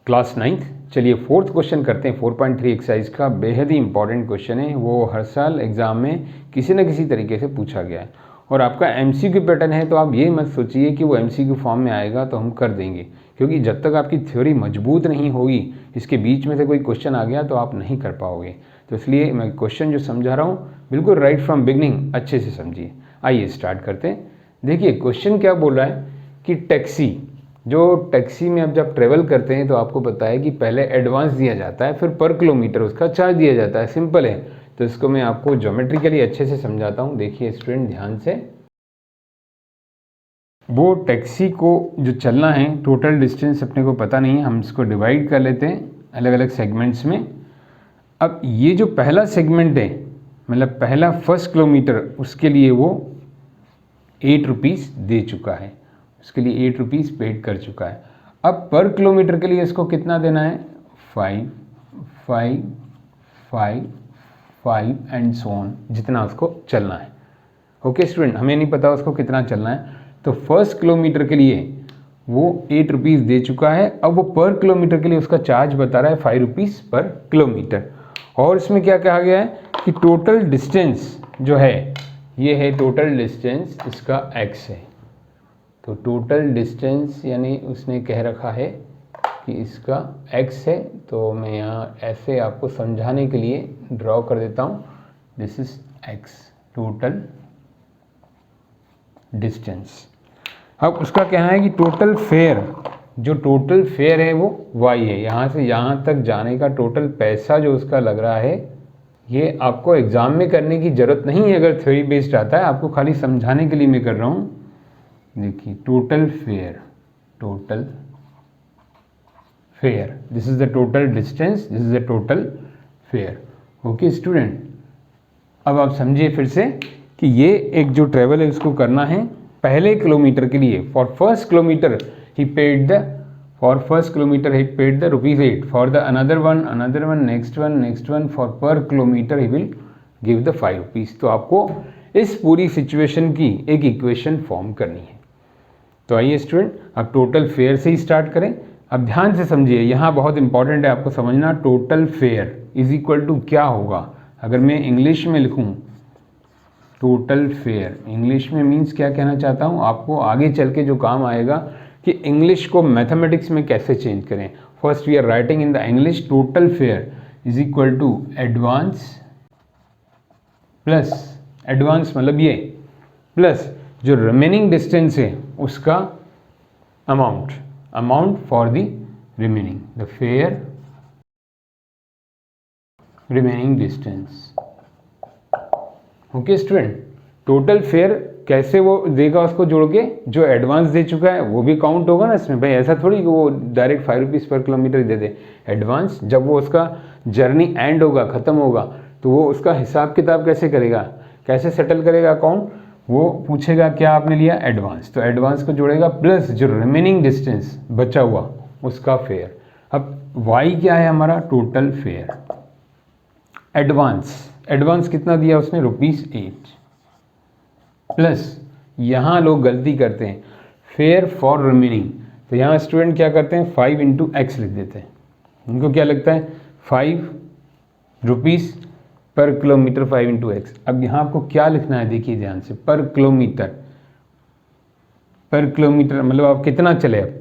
Class 9th। चलिए fourth question करते हैं। 4.3 एक्सरसाइज का बेहद ही इंपॉर्टेंट क्वेश्चन है, वो हर साल एग्जाम में किसी न किसी तरीके से पूछा गया है और आपका एमसीक्यू पैटर्न है। तो आप ये मत सोचिए कि वो एमसीक्यू फॉर्म में आएगा तो हम कर देंगे, क्योंकि जब तक आपकी थ्योरी मजबूत नहीं होगी, इसके बीच में से कोई क्वेश्चन आ गया तो आप नहीं कर पाओगे। तो इसलिए मैं क्वेश्चन जो समझा रहा हूँ बिल्कुल राइट फ्रॉम बिगनिंग अच्छे से समझिए। आइए स्टार्ट करते हैं। देखिए क्वेश्चन क्या बोल रहा है कि टैक्सी में अब जब ट्रेवल करते हैं तो आपको पता है कि पहले एडवांस दिया जाता है, फिर पर किलोमीटर उसका चार्ज दिया जाता है। सिंपल है। तो इसको मैं आपको ज्योमेट्रिकली अच्छे से समझाता हूँ। देखिए स्टूडेंट ध्यान से, वो टैक्सी को जो चलना है, टोटल डिस्टेंस अपने को पता नहीं है, हम इसको डिवाइड कर लेते हैं अलग अलग सेगमेंट्स में। अब ये जो पहला सेगमेंट है, मतलब पहला फर्स्ट किलोमीटर, उसके लिए वो 8 रुपीज़ दे चुका है, उसके लिए 8 रुपीज़ पेड कर चुका है। अब पर किलोमीटर के लिए इसको कितना देना है? 5, 5, 5, 5 एंड सो ऑन, जितना उसको चलना है। ओके स्टूडेंट, हमें नहीं पता उसको कितना चलना है। तो फर्स्ट किलोमीटर के लिए वो 8 रुपीज़ दे चुका है। अब वो पर किलोमीटर के लिए उसका चार्ज बता रहा है 5 रुपीज़ पर किलोमीटर। और इसमें क्या कहा गया है कि टोटल डिस्टेंस जो है, ये है टोटल डिस्टेंस, इसका x है। तो टोटल डिस्टेंस यानी उसने कह रखा है कि इसका x है। तो मैं यहाँ ऐसे आपको समझाने के लिए ड्रॉ कर देता हूँ। This is x, total distance. अब उसका कहना है कि टोटल फेयर, जो टोटल फेयर है वो y है। यहाँ से यहाँ तक जाने का टोटल पैसा जो उसका लग रहा है, ये आपको एग्ज़ाम में करने की ज़रूरत नहीं है अगर थ्योरी बेस्ड आता है, आपको खाली समझाने के लिए मैं कर रहा हूँ। देखिए total fair, this is the total distance, this is the total fair. Okay student, अब आप समझिए फिर से कि ये एक जो ट्रेवल है उसको करना है पहले किलोमीटर के लिए। For first kilometre he paid the ₹8, for the another one, next one, for per kilometre he will give the 5 rupees. तो आपको इस पूरी सिचुएशन की एक इक्वेशन फॉर्म करनी है। तो आइए स्टूडेंट, अब टोटल फेयर से ही स्टार्ट करें। अब ध्यान से समझिए, यहाँ बहुत इंपॉर्टेंट है आपको समझना। Total fare is equal to क्या होगा? अगर मैं इंग्लिश में लिखूँ टोटल फेयर, इंग्लिश में मीन्स क्या कहना चाहता हूँ, आपको आगे चल के जो काम आएगा कि इंग्लिश को मैथमेटिक्स में कैसे चेंज करें। First we are writing in the English total fare is equal to advance मतलब ये, प्लस जो रिमेनिंग डिस्टेंस है उसका amount for the remaining, the fare remaining distance. Okay student, total fare कैसे वो देगा? उसको जोड़ के जो एडवांस दे चुका है वो भी काउंट होगा ना इसमें। भाई ऐसा थोड़ी कि वो डायरेक्ट 5 रुपीज़ पर किलोमीटर दे दे। एडवांस जब वो उसका जर्नी एंड होगा, ख़त्म होगा, तो वो उसका हिसाब किताब कैसे करेगा, कैसे सेटल करेगा अकाउंट? वो पूछेगा क्या आपने लिया? एडवांस। तो एडवांस को जोड़ेगा प्लस जो रिमेनिंग डिस्टेंस बचा हुआ उसका फेयर। अब वाई क्या है हमारा? Total fair. एडवांस कितना दिया उसने? ₹8 प्लस यहाँ लोग गलती करते हैं, फेयर फॉर रिमेनिंग। तो यहाँ स्टूडेंट क्या करते हैं? 5 इंटू एक्स लिख देते हैं। उनको क्या लगता है? 5 रुपीज़ पर किलोमीटर, 5 इंटू एक्स। अब यहाँ आपको क्या लिखना है? देखिए ध्यान से, पर किलोमीटर मतलब आप कितना चले। अब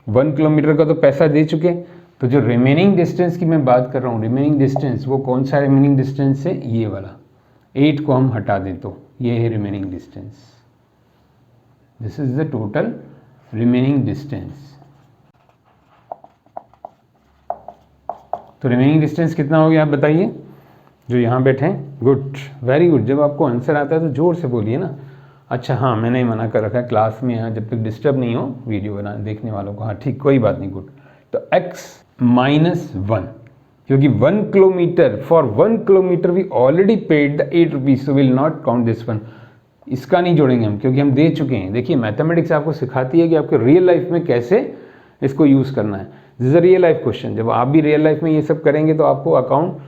1 किलोमीटर का तो पैसा दे चुके, तो जो रिमेनिंग डिस्टेंस की मैं बात कर रहा हूँ, रिमेनिंग डिस्टेंस, वो कौन सा रिमेनिंग डिस्टेंस है? ये वाला। 8 को हम हटा दें तो ये है remaining distance. This is the total remaining distance. तो रिमेनिंग डिस्टेंस कितना हो गया आप बताइए, जो यहाँ बैठे हैं? Good, very good. जब आपको आंसर आता है तो जोर से बोलिए ना। अच्छा हाँ, मैंने मना कर रखा है क्लास में यहाँ जब तक डिस्टर्ब नहीं हो वीडियो बना देखने वालों को। हाँ ठीक, कोई बात नहीं, गुड। तो x -1, क्योंकि 1 kilometre, for 1 kilometre we already paid the 8 rupees, so will not count this one. इसका नहीं जोड़ेंगे हम क्योंकि हम दे चुके हैं। देखिए मैथमेटिक्स आपको सिखाती है कि आपके रियल लाइफ में कैसे इसको यूज़ करना है। This is a real life question. जब आप भी रियल लाइफ में ये सब करेंगे तो आपको अकाउंट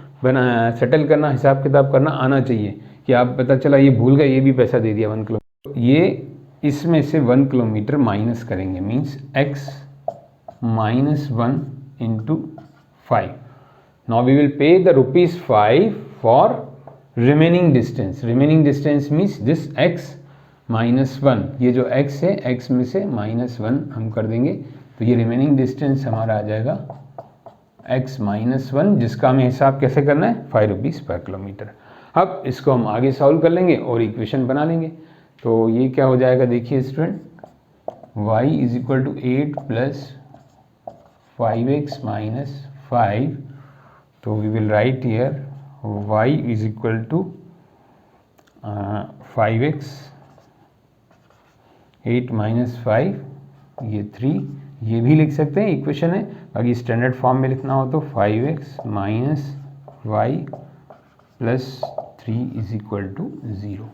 सेटल करना, हिसाब किताब करना आना चाहिए कि आप पता चला ये भूल गए, ये भी पैसा दे दिया 1 किलोमीटर। ये इसमें से 1 किलोमीटर माइनस करेंगे, means x -1 into 5. Now we will pay the ₹5 for remaining distance. Remaining distance means this x -1, ये जो x है x में से -1 हम कर देंगे, तो ये रिमेनिंग डिस्टेंस हमारा आ जाएगा x -1, जिसका हमें हिसाब कैसे करना है, ₹5 पर किलोमीटर। अब इसको हम आगे सॉल्व कर लेंगे और इक्वेशन बना लेंगे। तो ये क्या हो जाएगा, देखिए स्टूडेंट, y = 8 + 5x - 5, तो we will write here y = 5x, 8 - 5, ये 3, ये भी लिख सकते हैं, इक्वेशन है। अगर स्टैंडर्ड फॉर्म में लिखना हो तो 5x - y + 3 = 0।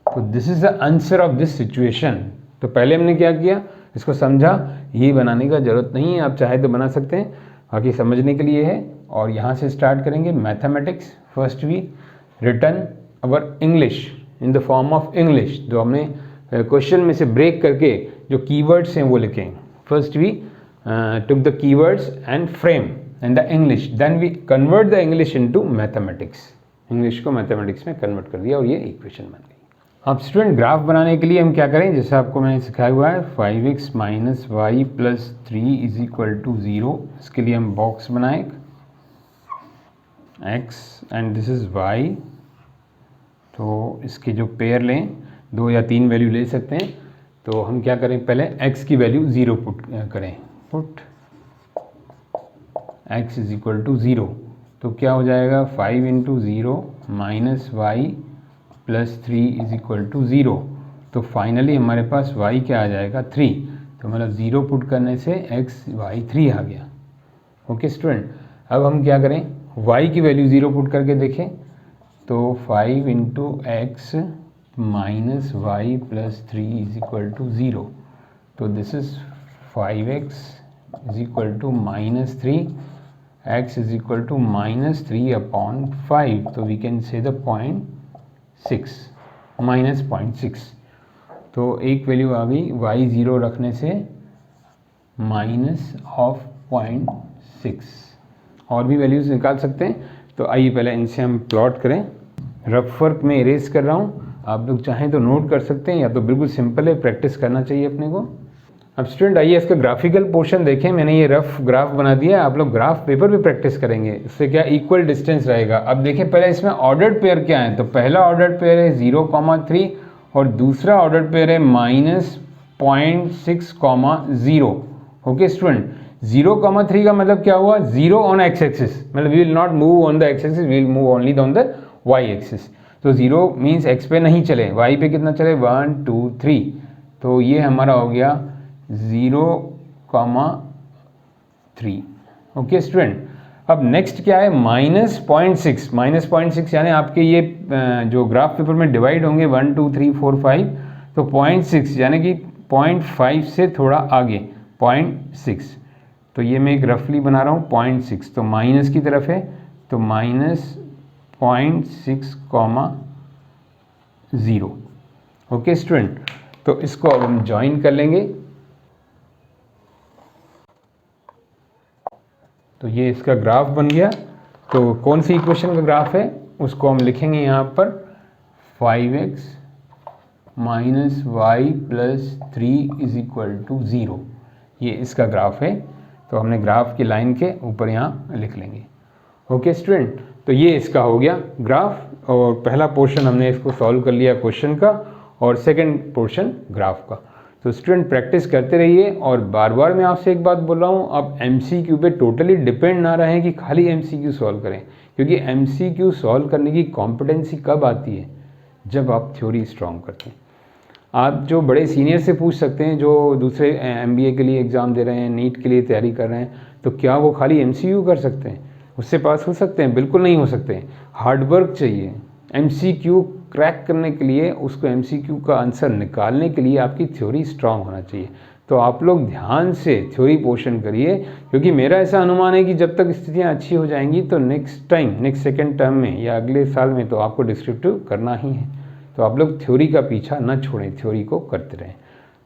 तो this is the answer of this situation. तो पहले हमने क्या किया, इसको समझा, ये बनाने का जरूरत नहीं है, आप चाहे तो बना सकते हैं, बाकी समझने के लिए है। और यहाँ से स्टार्ट करेंगे mathematics. First we return our English in the form of English, जो हमने क्वेश्चन में से ब्रेक करके जो कीवर्ड्स हैं वो लिखें। First we took the keywords and frame and the English, then we convert the English into mathematics. English को मैथमेटिक्स में कन्वर्ट कर दिया और ये इक्वेशन बन गई। अब स्टूडेंट ग्राफ बनाने के लिए हम क्या करें, जैसे आपको मैंने सिखाया हुआ है, 5x - y + 3 = 0। इसके लिए हम बॉक्स बनाएं, x and this is y। तो इसके जो पेयर लें, 2 या 3 वैल्यू ले सकते हैं। तो हम क्या करें, पहले x की वैल्यू 0 पुट करें, पुट x = 0। तो क्या हो जाएगा, 5 × 0 - y + 3 = 0। तो फाइनली हमारे पास y क्या आ जाएगा, 3। तो मतलब 0 पुट करने से x y 3 आ गया। ओके स्टूडेंट, अब हम क्या करें, y की वैल्यू 0 पुट करके देखें। तो 5 × x - y + 3 = 0। तो दिस इज 5x = -3, x = -3/5। तो वी कैन से द 0.6 -0.6। तो एक वैल्यू आ गई, y 0 रखने से -0.6। और भी वैल्यूज़ निकाल सकते हैं। तो आइए पहले इनसे हम प्लॉट करें। रफ वर्क में इरेज कर रहा हूँ, आप लोग चाहें तो नोट कर सकते हैं, या तो बिल्कुल सिंपल है, प्रैक्टिस करना चाहिए अपने को। अब स्टूडेंट आइए इसका ग्राफिकल पोर्शन देखें। मैंने ये रफ ग्राफ बना दिया है, आप लोग ग्राफ पेपर पे प्रैक्टिस करेंगे, इससे क्या इक्वल डिस्टेंस रहेगा। अब देखें पहले इसमें ऑर्डर्ड पेयर क्या है। तो पहला ऑर्डर्ड पेयर है 0,3 और दूसरा ऑर्डर्ड पेयर है -0.6,0। ओके स्टूडेंट, 0,3 का मतलब क्या हुआ, 0 ऑन एक्स एक्सिस, मतलब we will not move on the x axis, we will move only on the y axis. तो 0 मीन्स एक्स पे नहीं चले, वाई पे कितना चले, 1 2 3। तो ये हमारा हो गया 0,3। ओके स्टूडेंट, अब नेक्स्ट क्या है, -0.6। -0.6 यानी आपके ये जो ग्राफ पेपर में डिवाइड होंगे 1 2 3 4 5, तो 0.6 यानी कि 0.5 से थोड़ा आगे 0.6। तो ये मैं एक रफली बना रहा हूँ 0.6, तो माइनस की तरफ है, तो -0.6,0। ओके स्टूडेंट, तो इसको अब हम ज्वाइन कर लेंगे। तो ये इसका ग्राफ बन गया। तो कौन सी इक्वेशन का ग्राफ है उसको हम लिखेंगे यहाँ पर, 5x - y + 3 = 0। ये इसका ग्राफ है। तो हमने ग्राफ की लाइन के ऊपर यहाँ लिख लेंगे। ओके स्टूडेंट, तो ये इसका हो गया ग्राफ, और पहला पोर्शन हमने इसको सॉल्व कर लिया क्वेश्चन का, और सेकंड पोर्शन ग्राफ का। तो स्टूडेंट प्रैक्टिस करते रहिए। और बार बार मैं आपसे एक बात बोल रहा हूँ, आप एमसीक्यू पे टोटली डिपेंड ना रहें कि खाली एमसीक्यू सॉल्व करें, क्योंकि एमसीक्यू सॉल्व करने की कॉम्पिटेंसी कब आती है, जब आप थ्योरी स्ट्रॉन्ग करते हैं। आप जो बड़े सीनियर से पूछ सकते हैं, जो दूसरे एमबीए के लिए एग्ज़ाम दे रहे हैं, नीट के लिए तैयारी कर रहे हैं, तो क्या वो खाली एमसीक्यू कर सकते हैं, उससे पास हो सकते हैं? बिल्कुल नहीं हो सकते। हार्डवर्क चाहिए। एमसीक्यू क्रैक करने के लिए, उसको एमसीक्यू का आंसर निकालने के लिए आपकी थ्योरी स्ट्रांग होना चाहिए। तो आप लोग ध्यान से थ्योरी पोर्शन करिए, क्योंकि मेरा ऐसा अनुमान है कि जब तक स्थितियाँ अच्छी हो जाएंगी तो नेक्स्ट सेकेंड टर्म में या अगले साल में तो आपको डिस्क्रिप्टिव करना ही है। तो आप लोग थ्योरी का पीछा न छोड़ें, थ्योरी को करते रहें।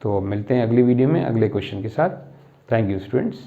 तो मिलते हैं अगली वीडियो में अगले क्वेश्चन के साथ। Thank you students.